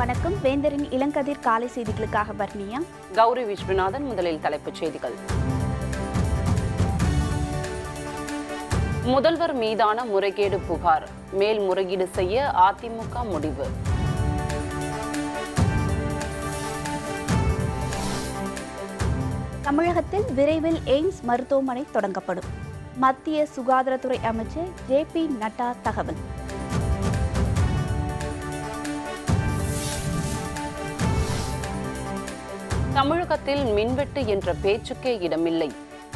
வணக்கம். வேந்தரின் இளங்கதிர் காலை செய்திகளுக்காக வர்ணியா, கௌரி விஸ்வநாதன். முதலில் தலைப்புச் செய்திகள். முதல்வர் மீதான முறைகேடு புகார், மேல்முறையீடு செய்ய அதிமுக முடிவு. தமிழகத்தில் விரைவில் எய்ம்ஸ் மருத்துவமனை தொடங்கப்படும். மத்திய சுகாதாரத்துறை அமைச்சர் ஜே.பி. நட்டா தகவல். தமிழகத்தில் மின்வெட்டு என்ற பேச்சுக்கே இடமில்லை.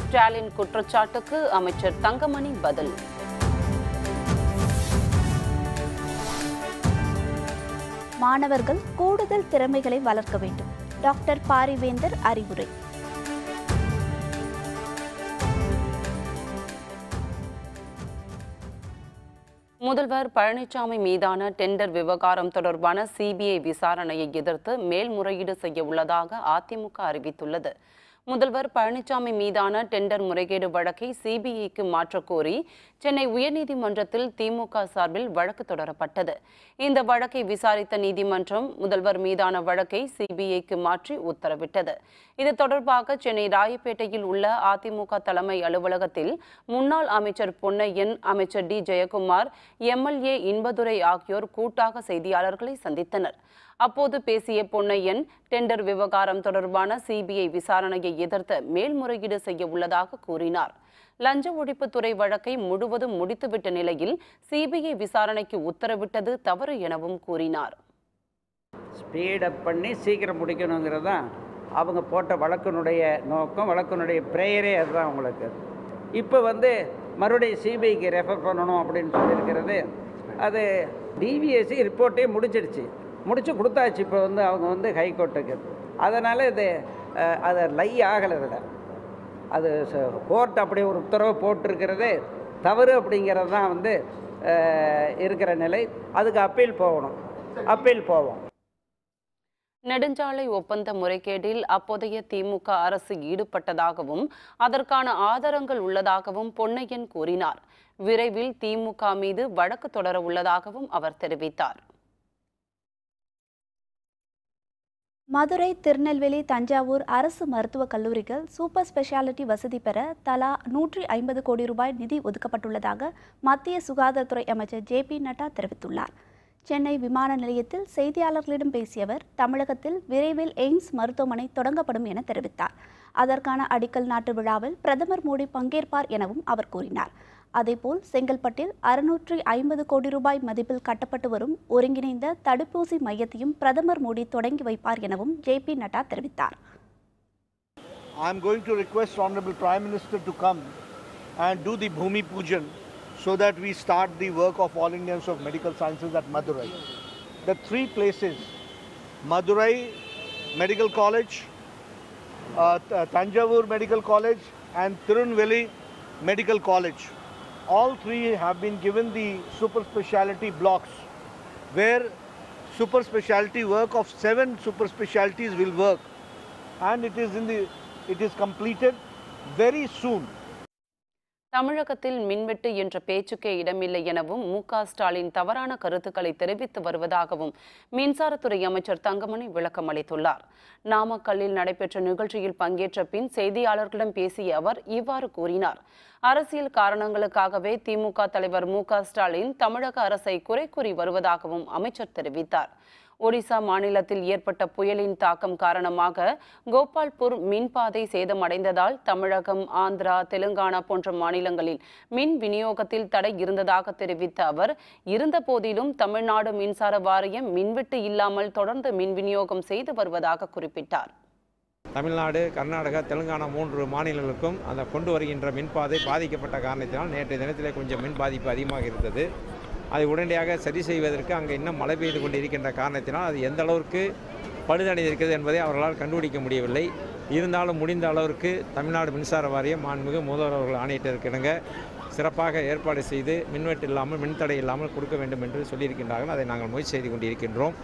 ஸ்டாலின் குற்றச்சாட்டுக்கு அமைச்சர் தங்கமணி பதில். மாணவர்கள் கூடுதல் திறமைகளை வளர்க்க வேண்டும். டாக்டர் பாரிவேந்தர் அறிவுரை. முதல்வர் பழனிசாமி மீதான டெண்டர் விவகாரம் தொடர்பான சிபிஐ விசாரணையை எதிர்த்து மேல்முறையீடு செய்ய உள்ளதாக அதிமுக அறிவித்துள்ளது. முதல்வர் பழனிசாமி மீதான டெண்டர் முறைகேடு வழக்கை சிபிஐக்கு மாற்றக்கோரி சென்னை உயர்நீதிமன்றத்தில் திமுக சார்பில் வழக்கு தொடரப்பட்டது. இந்த வழக்கை விசாரித்த நீதிமன்றம் முதல்வர் மீதான வழக்கை சிபிஐக்கு மாற்றி உத்தரவிட்டது. இது தொடர்பாக சென்னை ராயப்பேட்டையில் உள்ள அதிமுக தலைமை அலுவலகத்தில் முன்னாள் அமைச்சர் பொன்னையன், அமைச்சர் டி. ஜெயக்குமார், எம்எல்ஏ இன்பதுரை ஆகியோர் கூட்டாக செய்தியாளர்களை சந்தித்தனர். அப்போது பேசிய பொன்னையன், டெண்டர் விவகாரம் தொடர்பான சிபிஐ விசாரணையை எதிர்த்து மேல்முறையீடு செய்ய உள்ளதாக கூறினார். லஞ்ச ஒழிப்புத்துறை வழக்கை முழுவதும் முடித்துவிட்ட நிலையில் சிபிஐ விசாரணைக்கு உத்தரவிட்டது தவறு எனவும் கூறினார். ஸ்பீடப் பண்ணி சீக்கிரம் முடிக்கணுங்கிறது தான் அவங்க போட்ட வழக்கினுடைய நோக்கம், வழக்கினுடைய பிரேயரே அதுதான் அவங்களுக்கு. இப்போ மறுபடியும் சிபிஐக்கு ரெஃபர் பண்ணணும் அப்படின்னு சொல்லியிருக்கிறது, அது டிவிஎஸ்சி ரிப்போர்ட்டே முடிச்சு கொடுத்தாச்சு. இப்போ அவங்க ஹைகோர்ட்டுக்கு. அதனால் அதை லை ஆகலை. இதில் அது கோர்ட் அப்படி ஒரு உத்தரவு போட்டிருக்கிறது தவறு அப்படிங்கிறது தான் இருக்கிற நிலை. அதுக்கு அப்பீல் போவோம். நெடுஞ்சாலை ஒப்பந்த முறைகேடில் அப்போதைய திமுக அரசு ஈடுபட்டதாகவும் அதற்கான ஆதாரங்கள் உள்ளதாகவும் பொன்னையன் கூறினார். விரைவில் திமுக மீது வழக்கு தொடர உள்ளதாகவும் அவர் தெரிவித்தார். மதுரை, திருநெல்வேலி, தஞ்சாவூர் அரசு மருத்துவக் கல்லூரிகள் சூப்பர் ஸ்பெஷாலிட்டி வசதி பெற தலா 150 கோடி ரூபாய் நிதி ஒதுக்கப்பட்டுள்ளதாக மத்திய சுகாதாரத்துறை அமைச்சர் ஜே.பி. நட்டா தெரிவித்துள்ளார். சென்னை விமான நிலையத்தில் செய்தியாளர்களிடம் பேசிய அவர், தமிழகத்தில் விரைவில் எய்ம்ஸ் மருத்துவமனை தொடங்கப்படும் என தெரிவித்தார். அதற்கான அடிக்கல் நாட்டு விழாவில் பிரதமர் மோடி பங்கேற்பார் எனவும் அவர் கூறினார். அதேபோல் செங்கல்பட்டில் 650 கோடி ரூபாய் மதிப்பில் கட்டப்பட்டு வரும் ஒருங்கிணைந்த தடுப்பூசி மையத்தையும் பிரதமர் மோடி தொடங்கி வைப்பார் எனவும் ஜே.பி. நட்டா தெரிவித்தார். I am going to request Honorable Prime Minister to come and do the Bhumi Pujan so that we start the work of All Indians of Medical Sciences at Madurai. The three places, Madurai Medical College, Tanjavur Medical College and Tirunelveli Medical College, all three have been given the super speciality blocks where super speciality work of 7 super specialties will work, and it is completed very soon. தமிழகத்தில் மின்வெட்டு என்ற பேச்சுக்கே இடமில்லை எனவும் மு.க. ஸ்டாலின் தவறான கருத்துக்களை தெரிவித்து வருவதாகவும் மின்சாரத்துறை அமைச்சர் தங்கமணி விளக்கம் அளித்துள்ளார். நாமக்கல்லில் நடைபெற்ற நிகழ்ச்சியில் பங்கேற்ற பின் செய்தியாளர்களிடம் பேசிய அவர் இவ்வாறு கூறினார். அரசியல் காரணங்களுக்காகவே திமுக தலைவர் மு.க. ஸ்டாலின் தமிழக அரசை குறை கூறி வருவதாகவும் அமைச்சர் தெரிவித்தார். ஒடிசா மாநிலத்தில் ஏற்பட்ட புயலின் தாக்கம் காரணமாக கோபால்பூர் மின்பாதை சேதமடைந்ததால் தமிழகம், ஆந்திரா, தெலுங்கானா போன்ற மாநிலங்களில் மின் விநியோகத்தில் தடை இருந்ததாக தெரிவித்த அவர், இருந்த போதிலும் தமிழ்நாடு மின்சார வாரியம் மின்வெட்டு இல்லாமல் தொடர்ந்து மின் விநியோகம் செய்து வருவதாக குறிப்பிட்டார். தமிழ்நாடு, கர்நாடகா, தெலுங்கானா 3 மாநிலங்களுக்கும் அந்த கொண்டு வருகின்ற மின்பாதை பாதிக்கப்பட்ட காரணத்தினால் நேற்றைய தினத்திலே கொஞ்சம் மின் பாதிப்பு அதிகமாக இருந்தது. அதை உடனடியாக சரி செய்வதற்கு அங்கே இன்னும் மழை பெய்து கொண்டு இருக்கின்ற காரணத்தினால் அது எந்த அளவிற்கு பழுதடைந்திருக்கிறது என்பதை அவர்களால் கண்டுபிடிக்க முடியவில்லை. இருந்தாலும் முடிந்த அளவிற்கு தமிழ்நாடு மின்சார வாரியம் மாண்புமிகு முதல்வர் அவர்கள் ஆணையிட்டிருக்கின்றங்க சிறப்பாக ஏற்பாடு செய்து மின்வெட்டு இல்லாமல், மின்தடை இல்லாமல் கொடுக்க வேண்டும் என்று சொல்லியிருக்கின்றார்கள். அதை நாங்கள் முயற்சி செய்து கொண்டிருக்கின்றோம்.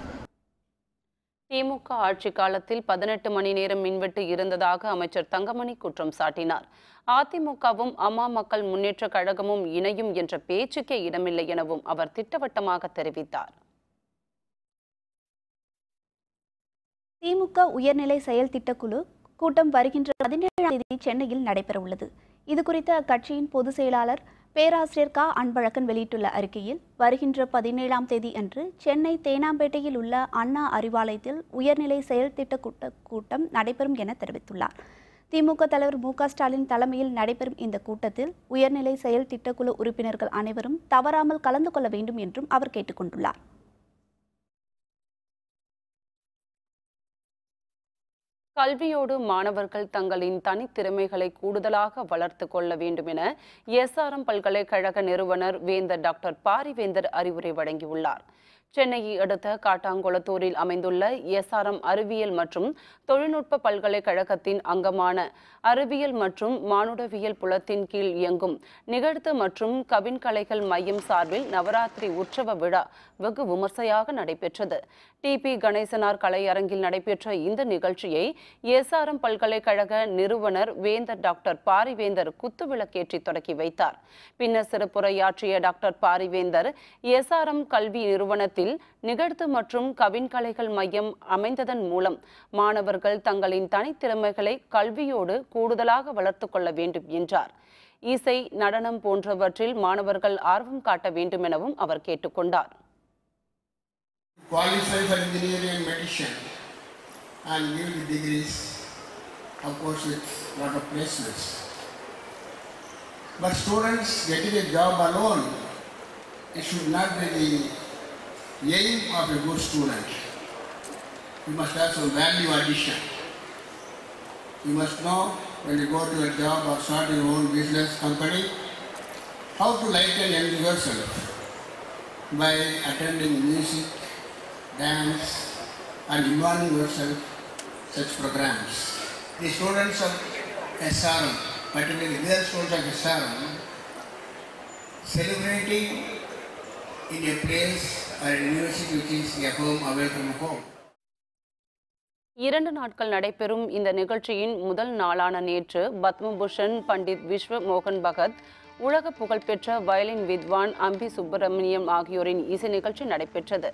திமுக ஆட்சி காலத்தில் 18 மணி நேரம் மின்வெட்டு இருந்ததாக அமைச்சர் தங்கமணி குற்றம் சாட்டினார். அதிமுகவும் அம்மா மக்கள் முன்னேற்ற கழகமும் இணையும் என்ற பேச்சுக்கே இடமில்லை எனவும் அவர் திட்டவட்டமாக தெரிவித்தார். திமுக உயர்நிலை செயல் திட்டக்குழு கூட்டம் வருகின்ற 17ஆம் தேதி சென்னையில் நடைபெறவுள்ளது. இதுகுறித்து அக்கட்சியின் பொதுச் செயலாளர் பேராசிரியர் க. அன்பழகன் வெளியிட்டுள்ள அறிக்கையில், வருகின்ற 17ஆம் தேதி அன்று சென்னை தேனாம்பேட்டையில் உள்ள அண்ணா அறிவாலயத்தில் உயர்நிலை செயல் திட்ட கூட்டம் நடைபெறும் என தெரிவித்துள்ளார். திமுக தலைவர் மு.க. ஸ்டாலின் தலைமையில் நடைபெறும் இந்த கூட்டத்தில் உயர்நிலை செயல் திட்டக்குழு உறுப்பினர்கள் அனைவரும் தவறாமல் கலந்து கொள்ள வேண்டும் என்றும் அவர் கேட்டுக் கொண்டுள்ளார். கல்வியோடு மாணவர்கள் தங்களின் தனித்திறமைகளை கூடுதலாக வளர்த்து கொள்ள வேண்டும் என எஸ்ஆர்எம் பல்கலைக்கழக நிறுவனர் வேந்தர் டாக்டர் பாரிவேந்தர் அறிவுரை வழங்கியுள்ளார். சென்னையை அடுத்த காட்டாங்குளத்தூரில் அமைந்துள்ள எஸ்ஆர்எம் அறிவியல் மற்றும் தொழில்நுட்ப பல்கலைக்கழகத்தின் அங்கமான அறிவியல் மற்றும் மானுடவியல் புலத்தின் கீழ் இயங்கும் நிகழ்த்து மற்றும் கவின்கலைகள் மையம் சார்பில் நவராத்திரி உற்சவ விழா வெகு விமர்சையாக நடைபெற்றது. டிபி கணேசனார் கலையரங்கில் நடைபெற்ற இந்த நிகழ்ச்சியை எஸ்ஆர்எம் பல்கலைக்கழக நிறுவனர் வேந்தர் டாக்டர் பாரிவேந்தர் குத்துவிளக்கேற்றி தொடக்கி வைத்தார். பின்னர் சிறப்புரையாற்றிய டாக்டர் பாரிவேந்தர், எஸ்ஆர்எம் கல்வி நிறுவனத்தில் நிகழ்த்து மற்றும் கவின்கலைகள் மையம் அமைந்ததன் மூலம் மாணவர்கள் தங்களின் தனித்திறமைகளை கல்வியோடு கூடுதலாக வளர்த்து கொள்ள வேண்டும் என்றார். இசை, நடனம் போன்றவற்றில் மாணவர்கள் ஆர்வம் காட்ட வேண்டும் எனவும் அவர் கேட்டுக்கொண்டார். Qualify for engineering and medicine and give the degrees, of course with lot of placements. But students getting a job alone, it should not be the aim of a good student. You must have some value addition. You must know when you go to a job or start your own business company, how to lighten yourself by attending music, dance and involving yourself such programs. The students of SRM, particularly the students of SRM, celebrating in a place or a university which is a home away from home. 2 நாட்கள் நடைபெறும் இந்த நிகழ்ச்சியின் முதல் நாளான நேற்று பத்மபூஷன் பண்டித் விஸ்வ மோகன் பகத், உலக புகழ்பெற்ற வயலின் வித்வான் அம்பி சுப்பிரமணியம் ஆகியோரின் இசை நிகழ்ச்சி நடைபெற்றது.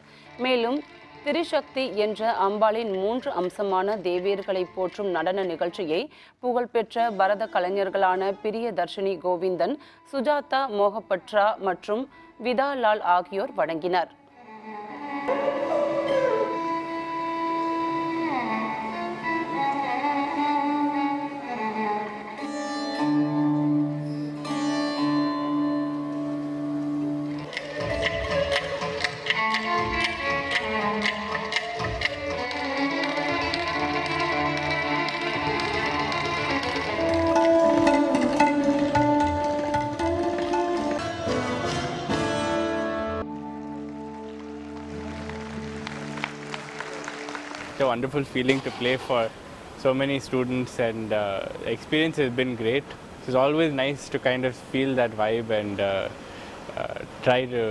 மேலும் திரிசக்தி என்ற அம்பாளின் 3 அம்சமான தேவியர்களை போற்றும் நடன நிகழ்ச்சியை புகழ்பெற்ற பரத கலைஞர்களான பிரியதர்ஷினி கோவிந்தன், சுஜாதா மோகபட்ரா மற்றும் விதாலால் ஆகியோர் வழங்கினர். A wonderful feeling to play for so many students, and the experience has been great. It's always nice to kind of feel that vibe and try to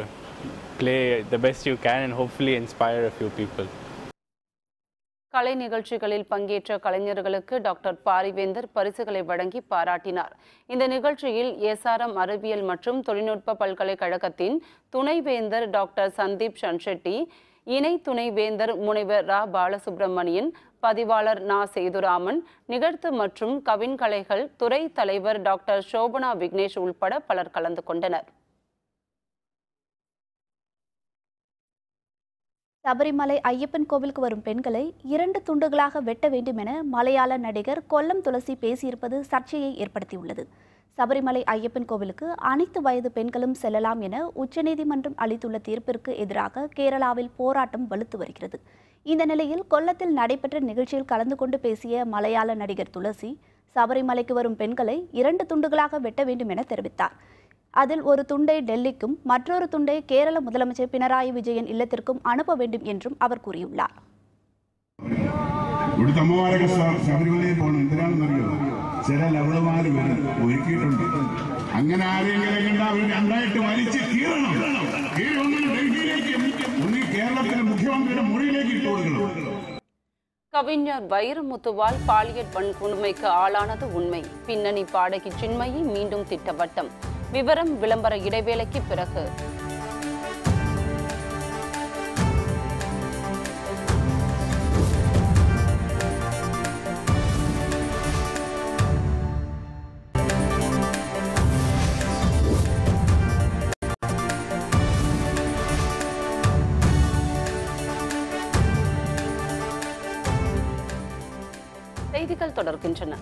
play the best you can and hopefully inspire a few people. கலை நிகழ்ச்சிகளில் பங்கேற்ற கலைஞர்களுக்கு doctor Parivendhar பரிசுகளை வழங்கி பாராட்டினார். இந்த நிகழ்ச்சியில் SRM அறிவியல் மற்றும் தொழில்நுட்ப பல்கலைக்கழகத்தின் துணைவேந்தர் டாக்டர் சந்தீப் சன்ஷெட்டி, இணை துணைவேந்தர் முனைவர் ரா. பாலசுப்ரமணியன், பதிவாளர் நா. சேதுராமன், நிகழ்த்து மற்றும் கவின்கலைகள் துறை தலைவர் டாக்டர் சோபனா விக்னேஷ் உள்பட பலர் கலந்து கொண்டனர். சபரிமலை ஐயப்பன் கோவிலுக்கு வரும் பெண்களை 2 துண்டுகளாக வெட்ட வேண்டும் என மலையாள நடிகர் கொல்லம் துளசி பேசியிருப்பது சர்ச்சையை ஏற்படுத்தியுள்ளது. சபரிமலை ஐயப்பன் கோவிலுக்கு அனைத்து வயது பெண்களும் செல்லலாம் என உச்சநீதிமன்றம் அளித்துள்ள தீர்ப்பிற்கு எதிராக கேரளாவில் போராட்டம் வலுத்து வருகிறது. இந்த நிலையில் கொல்லத்தில் நடைபெற்ற நிகழ்ச்சியில் கலந்து கொண்டு பேசிய மலையாள நடிகர் துளசி, சபரிமலைக்கு வரும் பெண்களை 2 துண்டுகளாக வெட்ட வேண்டும் என தெரிவித்தார். அதில் ஒரு துண்டை டெல்லிக்கும் மற்றொரு துண்டை கேரள முதலமைச்சர் பினராயி விஜயன் இல்லத்திற்கும் அனுப்ப வேண்டும் என்றும் அவர் கூறியுள்ளார். ചില ലവളമാർ ഒരുക്കിയിട്ടുണ്ട്. അങ്ങനെ ആരെങ്കിലും കേരളത്തിലെ മുഖ്യമന്ത്രിയുടെ മുറിയിലേക്ക് ഇട്ടു കൊടുക്കണം. கவிஞர் வைரமுத்துவால் பாலியல் வன்கொடுமைக்கு ஆளானது உண்மை. பின்னணி பாடகி சின்மயி மீண்டும் திட்டவட்டம். விவரம் விளம்பர இடைவேளைக்கு பிறகு. செய்திகள் தொடர்கின்றன.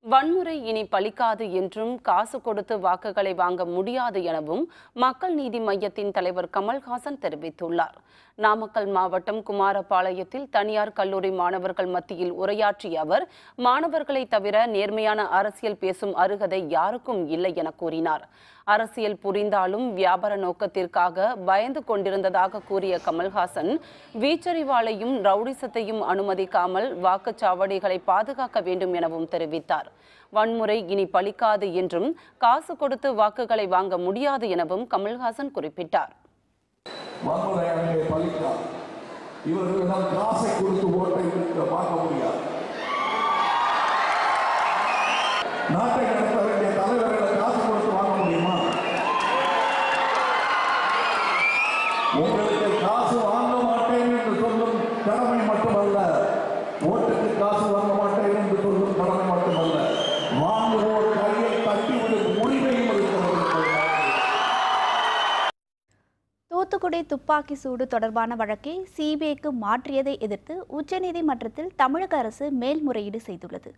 வன்முறை இனி பலிக்காது என்றும் காசு கொடுத்து வாக்குகளை வாங்க முடியாது எனவும் மக்கள் நீதி மய்யத்தின் தலைவர் கமல்ஹாசன் தெரிவித்துள்ளார். நாமக்கல் மாவட்டம் குமாரபாளையத்தில் தனியார் கல்லூரி மாணவர்கள் மத்தியில் உரையாற்றிய அவர், மாணவர்களை தவிர நேர்மையான அரசியல் பேசும் அருகதை யாருக்கும் இல்லை என கூறினார். அரசியல் புரிந்தாலும் வியாபார நோக்கத்திற்காக பயந்து கொண்டிருந்ததாக கூறிய கமல்ஹாசன், வீச்சறிவாளையும் ரவுடிசத்தையும் அனுமதிக்காமல் வாக்குச்சாவடிகளை பாதுகாக்க வேண்டும் எனவும் தெரிவித்தார். வன்முறை இனி பலிக்காது என்றும் காசு கொடுத்து வாக்குகளை வாங்க முடியாது எனவும் கமல்ஹாசன் குறிப்பிட்டார். இவர்களிடம் காசை கொடுத்து ஓட்டை வாங்க முடியாது. நாட்டை நடத்த வேண்டிய தலைவர்களை காசு கொடுத்து வாங்க முடியுமா? உங்களுக்கு காசு வாங்க மாட்டேன் என்று சொல்லும் கடமை மட்டுமல்ல, ஓட்டுக்கு காசு வாங்க மாட்டேன் என்று சொல்லும் கடமை மட்டுமல்ல, வாங்குவோர் கையை தட்டிவிடும் உரிமையும் இருக்கிறது. தூத்துக்குடி துப்பாக்கி சூடு தொடர்பான வழக்கை சிபிஐக்கு மாற்றியதை எதிர்த்து உச்சநீதிமன்றத்தில் தமிழக அரசு மேல்முறையீடு செய்துள்ளது.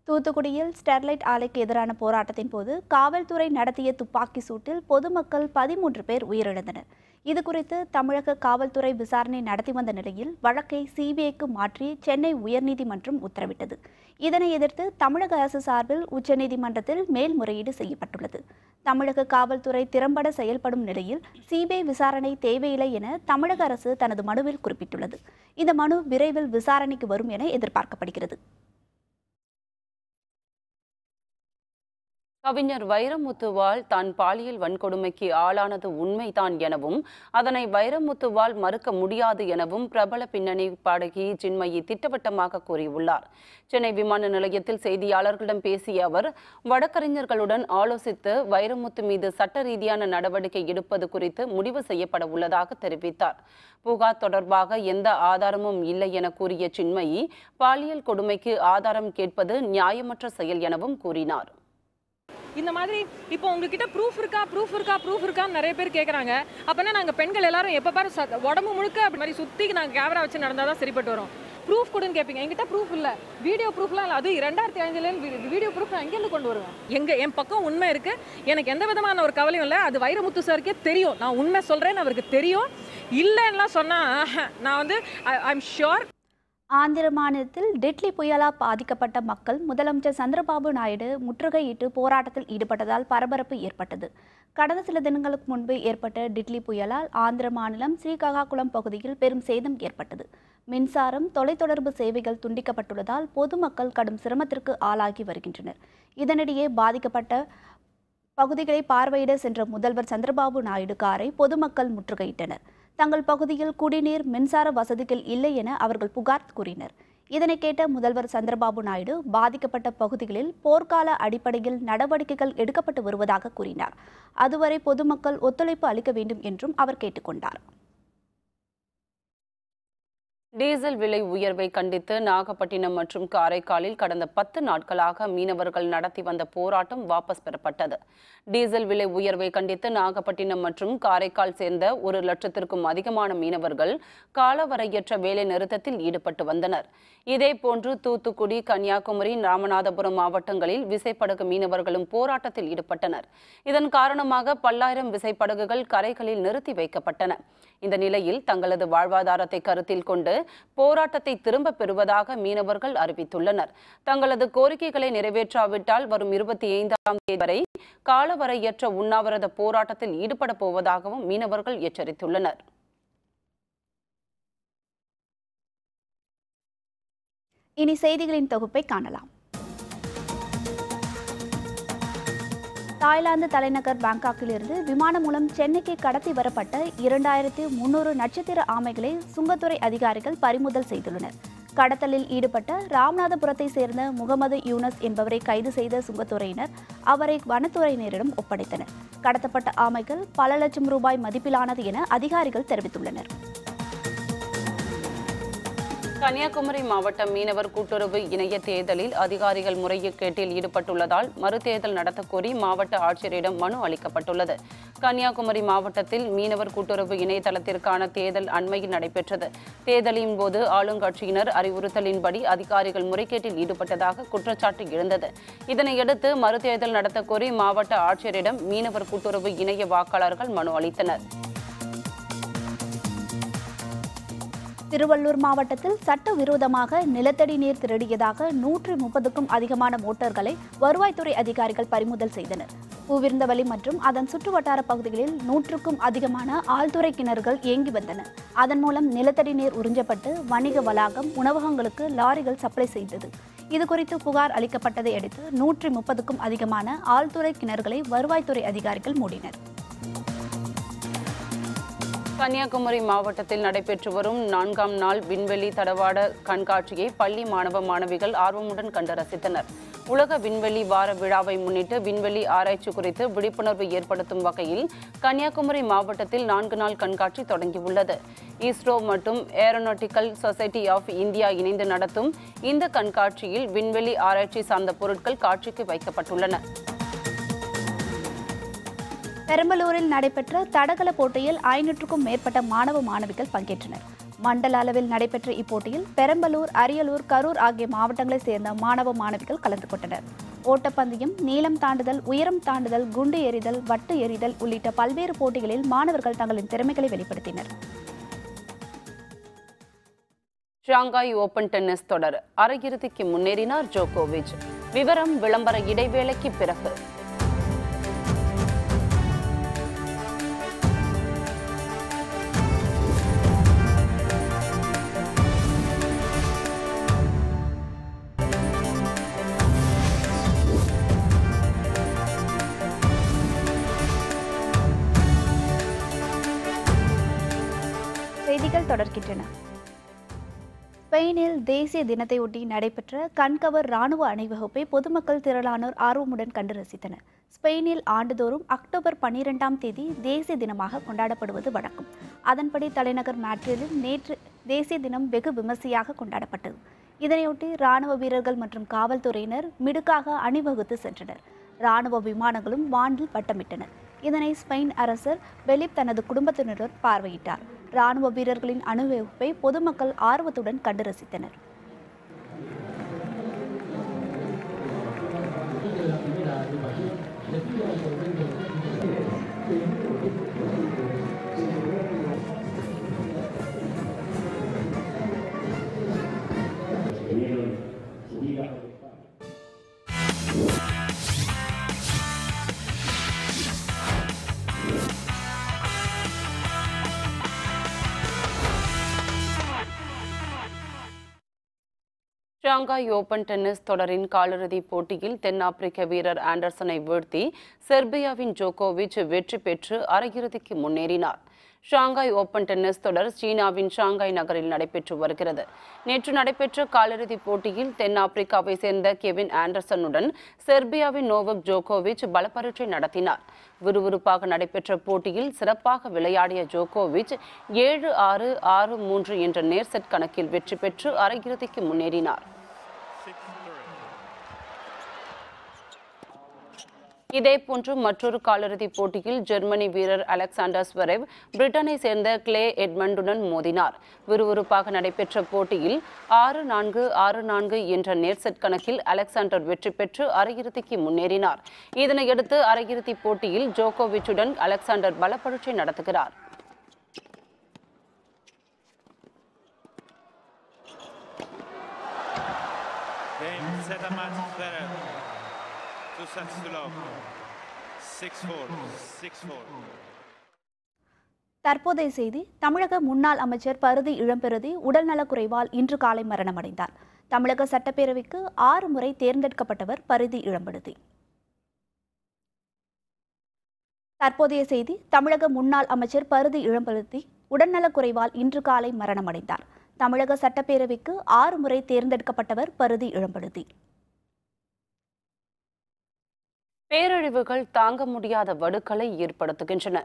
தூத்துக்குடியில் ஸ்டெர்லைட் ஆலைக்கு எதிரான போராட்டத்தின் போது காவல்துறை நடத்திய துப்பாக்கி சூட்டில் பொதுமக்கள் 13 பேர் உயிரிழந்தனர். இதுகுறித்து தமிழக காவல்துறை விசாரணை நடத்தி வந்த நிலையில் வழக்கை சிபிஐக்கு மாற்றி சென்னை உயர்நீதிமன்றம் உத்தரவிட்டது. இதனை எதிர்த்து தமிழக அரசு சார்பில் உச்சநீதிமன்றத்தில் மேல்முறையீடு செய்யப்பட்டுள்ளது. தமிழக காவல்துறை திறம்பட செயல்படும் நிலையில் சிபிஐ விசாரணை தேவையில்லை என தமிழக அரசு தனது மனுவில் குறிப்பிட்டுள்ளது. இந்த மனு விரைவில் விசாரணைக்கு வரும் என எதிர்பார்க்கப்படுகிறது. கவிஞர் வைரமுத்துவால் தான் பாலியல் வன்கொடுமைக்கு ஆளானது உண்மைதான் எனவும் அதனை வைரமுத்துவால் மறுக்க முடியாது எனவும் பிரபல பின்னணி பாடகி சின்மயி திட்டவட்டமாக கூறியுள்ளார். சென்னை விமான நிலையத்தில் செய்தியாளர்களிடம் பேசிய அவர், வழக்கறிஞர்களுடன் ஆலோசித்து வைரமுத்து மீது சட்ட ரீதியான நடவடிக்கை எடுப்பது குறித்து முடிவு செய்யப்பட உள்ளதாக தெரிவித்தார். புகார் தொடர்பாக எந்த ஆதாரமும் இல்லை என கூறிய சின்மயி, பாலியல் கொடுமைக்கு ஆதாரம் கேட்பது நியாயமற்ற செயல் எனவும் கூறினார். இந்த மாதிரி இப்போ உங்ககிட்ட ப்ரூஃப் இருக்கான்னு நிறைய பேர் கேட்குறாங்க. அப்போனா நாங்கள் பெண்கள் எல்லாரும் எப்போ பாரு உடம்பு முழுக்க அப்படி மாதிரி சுற்றி நாங்கள் கேமரா வச்சு நடந்தால் தான் சரிப்பட்டு வரும். ப்ரூஃப் கொடுன்னு கேட்பீங்க. என்கிட்ட ப்ரூஃப் இல்லை, வீடியோ ப்ரூஃப்லாம் இல்லை. அது 2005 வீடியோ ப்ரூஃப் நான் எங்கேருந்து கொண்டு வருவேன்? என் பக்கம் உண்மை இருக்குது. எனக்கு எந்த விதமான ஒரு கவலையும் இல்லை. அது வைரமுத்து சாருக்கே தெரியும். நான் உண்மை சொல்கிறேன்னு அவருக்கு தெரியும். இல்லைன்னா சொன்னால் நான் வந்து ஐம் ஷுர். ஆந்திர மாநிலத்தில் டிட்லி புயலால் பாதிக்கப்பட்ட மக்கள் முதலமைச்சர் சந்திரபாபு நாயுடு முற்றுகையிட்டு போராட்டத்தில் ஈடுபட்டதால் பரபரப்பு ஏற்பட்டது. கடந்த சில தினங்களுக்கு முன்பு ஏற்பட்ட டிட்லி புயலால் ஆந்திர மாநிலம் ஸ்ரீகாகுளம் பகுதியில் பெரும் சேதம் ஏற்பட்டது. மின்சாரம், தொலைத்தொடர்பு சேவைகள் துண்டிக்கப்பட்டுள்ளதால் பொதுமக்கள் கடும் சிரமத்திற்கு ஆளாகி வருகின்றனர். இதனிடையே பாதிக்கப்பட்ட பகுதிகளை பார்வையிட சென்ற முதல்வர் சந்திரபாபு நாயுடு காரை பொதுமக்கள் முற்றுகையிட்டனர். தங்கள் பகுதியில் குடிநீர், மின்சார வசதிகள் இல்லை என அவர்கள் புகார் கூறினர். இதனை கேட்ட முதல்வர் சந்திரபாபு நாயுடு பாதிக்கப்பட்ட பகுதிகளில் போர்க்கால அடிப்படையில் நடவடிக்கைகள் எடுக்கப்பட்டு வருவதாக கூறினார். அதுவரை பொதுமக்கள் ஒத்துழைப்பு அளிக்க வேண்டும் என்றும் அவர் கேட்டுக்கொண்டார். டீசல் விலை உயர்வை கண்டித்து நாகப்பட்டினம் மற்றும் காரைக்காலில் கடந்த 10 நாட்களாக மீனவர்கள் நடத்தி வந்த போராட்டம் வாபஸ் பெறப்பட்டது. டீசல் விலை உயர்வை கண்டித்து நாகப்பட்டினம் மற்றும் காரைக்கால் சேர்ந்த 1 லட்சத்திற்கும் அதிகமான மீனவர்கள் காலவரையற்ற வேலை நிறுத்தத்தில் ஈடுபட்டு வந்தனர். இதேபோன்று தூத்துக்குடி, கன்னியாகுமரி, ராமநாதபுரம் மாவட்டங்களில் விசைப்படகு மீனவர்களும் போராட்டத்தில் ஈடுபட்டனர். இதன் காரணமாக பல்லாயிரம் விசைப்படகுகள் கரைகளில் நிறுத்தி வைக்கப்பட்டன. இந்த நிலையில் தங்களது வாழ்வாதாரத்தை கருத்தில் கொண்டு போராட்டத்தை திரும்பப் பெறுவதாக மீனவர்கள் அறிவித்துள்ளனர். தங்களது கோரிக்கைகளை நிறைவேற்றாவிட்டால் வரும் 25ஆம் தேதி வரை காலவரையற்ற உண்ணாவிரத போராட்டத்தில் ஈடுபட போவதாகவும் மீனவர்கள் எச்சரித்துள்ளனர். இனி செய்திகளின் தொகுப்பை காணலாம். தாய்லாந்து தலைநகர் பாங்காக்கிலிருந்து விமானம் மூலம் சென்னைக்கு கடத்தி வரப்பட்ட 2300 நட்சத்திர ஆமைகளை சுங்கத்துறை அதிகாரிகள் பறிமுதல் செய்துள்ளனர். கடத்தலில் ஈடுபட்ட ராமநாதபுரத்தை சேர்ந்த முகமது யூனஸ் என்பவரை கைது செய்த சுங்கத்துறையினர் அவரை வனத்துறையினரிடம் ஒப்படைத்தனர். கடத்தப்பட்ட ஆமைகள் பல லட்சம் ரூபாய் மதிப்பிலானது என அதிகாரிகள் தெரிவித்துள்ளனர். கன்னியாகுமரி மாவட்ட மீனவர் கூட்டுறவு இணைய தேர்தலில் அதிகாரிகள் முறைகேட்டில் ஈடுபட்டுள்ளதால் மறுதேர்தல் நடத்தக்கோரி மாவட்ட ஆட்சியரிடம் மனு அளிக்கப்பட்டுள்ளது. கன்னியாகுமரி மாவட்டத்தில் மீனவர் கூட்டுறவு இணையதளத்திற்கான தேர்தல் அண்மையில் நடைபெற்றது. தேர்தலின் போது ஆளுங்கட்சியினர் அறிவுறுத்தலின்படி அதிகாரிகள் முறைகேட்டில் ஈடுபட்டதாக குற்றச்சாட்டு எழுந்தது. இதனையடுத்து மறுதேர்தல் நடத்த கோரி மாவட்ட ஆட்சியரிடம் மீனவர் கூட்டுறவு இணைய வாக்காளர்கள் மனு அளித்தனர். திருவள்ளூர் மாவட்டத்தில் சட்டவிரோதமாக நிலத்தடி நீர் திருடியதாக 130க்கும் அதிகமான மோட்டார்களை வருவாய்த்துறை அதிகாரிகள் பறிமுதல் செய்தனர். பூவிருந்தவலி மற்றும் அதன் சுற்றுவட்டார பகுதிகளில் 100க்கும் அதிகமான ஆழ்துறை கிணறுகள் இயங்கி வந்தன. அதன் மூலம் நிலத்தடி நீர் உறிஞ்சப்பட்டு வணிக வளாகம், உணவகங்களுக்கு லாரிகள் சப்ளை செய்தது. இதுகுறித்து புகார் அளிக்கப்பட்டதை அடுத்து 130க்கும் அதிகமான ஆழ்துறை கிணறுகளை வருவாய்த்துறை அதிகாரிகள் மூடினர். கன்னியாகுமரி மாவட்டத்தில் நடைபெற்று வரும் 4ஆம் நாள் விண்வெளி தடவாட கண்காட்சியை பள்ளி மாணவ மாணவிகள் ஆர்வமுடன் கண்டு ரசித்தனர். உலக விண்வெளி வார விழாவை முன்னிட்டு விண்வெளி ஆராய்ச்சி குறித்து விழிப்புணர்வு ஏற்படுத்தும் வகையில் கன்னியாகுமரி மாவட்டத்தில் 4 நாள் கண்காட்சி தொடங்கியுள்ளது. இஸ்ரோ மற்றும் ஏரோநாட்டிக்கல் சொசைட்டி ஆஃப் இந்தியா இணைந்து நடத்தும் இந்த கண்காட்சியில் விண்வெளி ஆராய்ச்சி சார்ந்த பொருட்கள் காட்சிக்கு வைக்கப்பட்டுள்ளன. பெரம்பலூரில் நடைபெற்ற தடகள போட்டியில் 500க்கும் மேற்பட்ட மாணவ மாணவிகள் பங்கேற்றனர். மண்டல அளவில் நடைபெற்ற இப்போட்டியில் பெரம்பலூர், அரியலூர், கரூர் ஆகிய மாவட்டங்களைச் சேர்ந்த மாணவ மாணவிகள் கலந்து கொண்டனர். ஓட்டப்பந்தயம், நீளம் தாண்டுதல், உயரம் தாண்டுதல், குண்டு எறிதல், வட்டு எறிதல் உள்ளிட்ட பல்வேறு போட்டிகளில் மாணவர்கள் தங்களின் திறமைகளை வெளிப்படுத்தினர். ஷாங்காய் ஓபன் டென்னிஸ் தொடர் அரையிறுதிக்கு முன்னேறினார் ஜோகோவிச். விவரம் விளம்பர இடைவேளைக்கு பிறகு. செய்திகள் தொடர்கின்றன. ஸ்பெயினில் தேசிய தினத்தையொட்டி நடைபெற்ற கண்கவர் ராணுவ அணிவகுப்பை பொதுமக்கள் திரளானோர் ஆர்வமுடன் கண்டு ரசித்தனர். ஸ்பெயினில் ஆண்டுதோறும் அக்டோபர் 12ஆம் தேதி தேசிய தினமாக கொண்டாடப்படுவது வழக்கம். அதன்படி தலைநகர் மேட்ரிடில் நேற்று தேசிய தினம் வெகு விமர்சையாக கொண்டாடப்பட்டது. இதனையொட்டி ராணுவ வீரர்கள் மற்றும் காவல்துறையினர் மிடுக்காக அணிவகுத்து சென்றனர். ராணுவ விமானங்களும் வானில் வட்டமிட்டனர். இதனை ஸ்பெயின் அரசர் பெலிப் தனது குடும்பத்தினருடன் பார்வையிட்டார். ராணுவ வீரர்களின் அணிவகுப்பை பொதுமக்கள் ஆர்வத்துடன் கண்டு ரசித்தனர். ஷாங்காய் ஓபன் டென்னிஸ் தொடரின் காலிறுதிப் போட்டியில் தென்னாப்பிரிக்க வீரர் ஆண்டர்சனை வீழ்த்தி செர்பியாவின் ஜோகோவிச் வெற்றி பெற்று அரையிறுதிக்கு முன்னேறினார். ஷாங்காய் ஓபன் டென்னிஸ் தொடர் சீனாவின் ஷாங்காய் நகரில் நடைபெற்று வருகிறது. நேற்று நடைபெற்ற காலிறுதிப் போட்டியில் தென்னாப்பிரிக்காவை சேர்ந்த கெவின் ஆண்டர்சனுடன் செர்பியாவின் நோவக் ஜோகோவிச் பலப்பரீட்சை நடத்தினார். விறுவிறுப்பாக நடைபெற்ற போட்டியில் சிறப்பாக விளையாடிய ஜோகோவிச் 7-6, 6-3 என்ற நேர் செட் கணக்கில் வெற்றி பெற்று அரையிறுதிக்கு முன்னேறினார். இதேபோன்று மற்றொரு காலிறுதிப் போட்டியில் ஜெர்மனி வீரர் அலெக்சாண்டர் ஸ்வெரேவ் பிரிட்டனை சேர்ந்த கிளே எட்மண்டுடன் மோதினார். விறுவிறுப்பாக நடைபெற்ற போட்டியில் 6-4, 6-4 என்ற நேர் செட் கணக்கில் அலெக்சாண்டர் வெற்றி பெற்று அரையிறுதிக்கு முன்னேறினார். இதனையடுத்து அரையிறுதிப் போட்டியில் ஜோகோவிச்சுடன் அலெக்சாண்டர் பலப்பரீட்சை நடத்துகிறார். தற்போதைய செய்தி. தமிழக முன்னாள் அமைச்சர் பரிதி இளம்பெருதி உடல்நலக்குறைவால் இன்று காலை மரணமடைந்தார். தமிழக சட்டப்பேரவைக்கு 6 முறை தேர்ந்தெடுக்கப்பட்டவர் பரிதி இளம்பெருதி. தற்போதைய செய்தி. தமிழக முன்னாள் அமைச்சர் பரிதி இளம்பெருதி உடல்நலக்குறைவால் இன்று காலை மரணமடைந்தார். தமிழக சட்டப்பேரவைக்கு 6 முறை தேர்ந்தெடுக்கப்பட்டவர் பரிதி இளம்பெருதி. பேரழிவுகள் தாங்க முடியாத வடுக்களை ஏற்படுத்துகின்றன.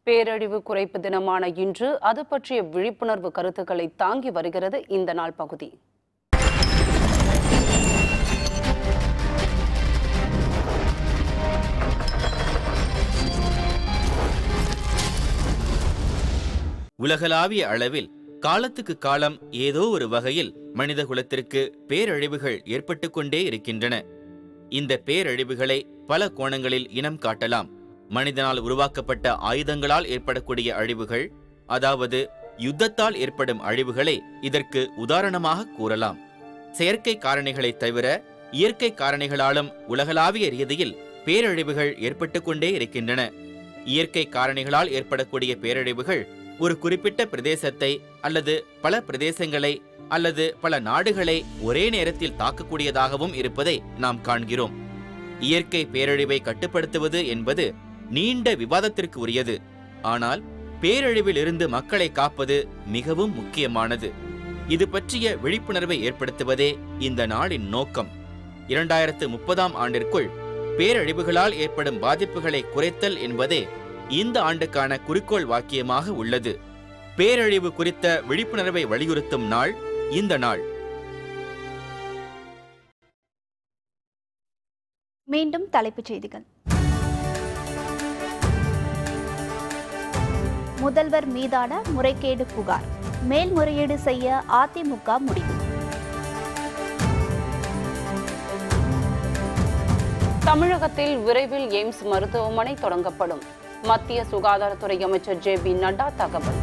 பேரழிவு குறைப்பு தினமான இன்று அது பற்றிய விழிப்புணர்வு கருத்துக்களை தாங்கி வருகிறது இந்த நாள் பகுதி. உலகளாவிய அளவில் காலத்துக்கு காலம் ஏதோ ஒரு வகையில் மனித குலத்திற்கு பேரழிவுகள் ஏற்பட்டு கொண்டே இருக்கின்றன. இந்த பேரழிவுகளை பல கோணங்களில் இனம் காட்டலாம். மனிதனால் உருவாக்கப்பட்ட ஆயுதங்களால் ஏற்படக்கூடிய அழிவுகள், அதாவது யுத்தத்தால் ஏற்படும் அழிவுகளை இதற்கு உதாரணமாக கூறலாம். செயற்கை காரணிகளை தவிர இயற்கை காரணிகளாலும் உலகளாவிய ரீதியில் பேரழிவுகள் ஏற்பட்டு கொண்டே இருக்கின்றன. இயற்கை காரணிகளால் ஏற்படக்கூடிய பேரழிவுகள் ஒரு குறிப்பிட்ட பிரதேசத்தை அல்லது பல பிரதேசங்களை அல்லது பல நாடுகளை ஒரே நேரத்தில் தாக்கக்கூடியதாகவும் இருப்பதை நாம் காண்கிறோம். இயற்கை பேரழிவை கட்டுப்படுத்துவது என்பது நீண்ட விவாதத்திற்கு உரியது. ஆனால் பேரழிவில் இருந்து மக்களை காப்பது மிகவும் முக்கியமானது. இது பற்றிய விழிப்புணர்வை ஏற்படுத்துவதே இந்த நாளின் நோக்கம். 2030ஆம் ஆண்டிற்குள் பேரழிவுகளால் ஏற்படும் பாதிப்புகளை குறைத்தல் என்பதே இந்த ஆண்டுக்கான குறிக்கோள் வாக்கியமாக உள்ளது. பேரழிவு குறித்த விழிப்புணர்வை வலியுறுத்தும் நாள் இந்த நாள். மீண்டும் தலைப்புச் செய்திகள். முதல்வர் மீதான முறைகேடு புகார், மேல்முறையீடு செய்ய அதிமுக முடிவு. தமிழகத்தில் விரைவில் எய்ம்ஸ் மருத்துவமனை தொடங்கப்படும். மத்திய சுகாதாரத்துறை அமைச்சர் ஜே.பி. நட்டா தகவல்.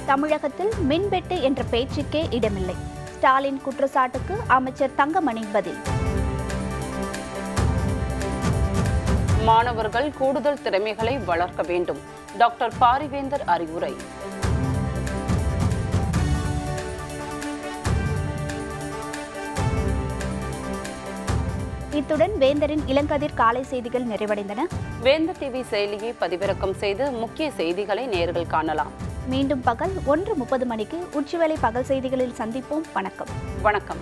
தமிழகத்தில் மின்வெட்டு என்ற பேச்சுக்கே இடமில்லை. ஸ்டாலின் குற்றச்சாட்டுக்கு அமைச்சர் தங்கமணி பதில். மாணவர்கள் கூடுதல் திறமைகளை வளர்க்க வேண்டும். டாக்டர் பாரிவேந்தர் அறிவுரை. இத்துடன் வேந்தரின் இளங்கதிர் காலை செய்திகள் நிறைவடைந்தன. வேந்தர் டிவி செயலியை பதிவிறக்கம் செய்து முக்கிய செய்திகளை நேயர்கள் காணலாம். மீண்டும் பகல் 1:30 மணிக்கு உச்சிவேளை பகல் செய்திகளில் சந்திப்போம். வணக்கம். வணக்கம்.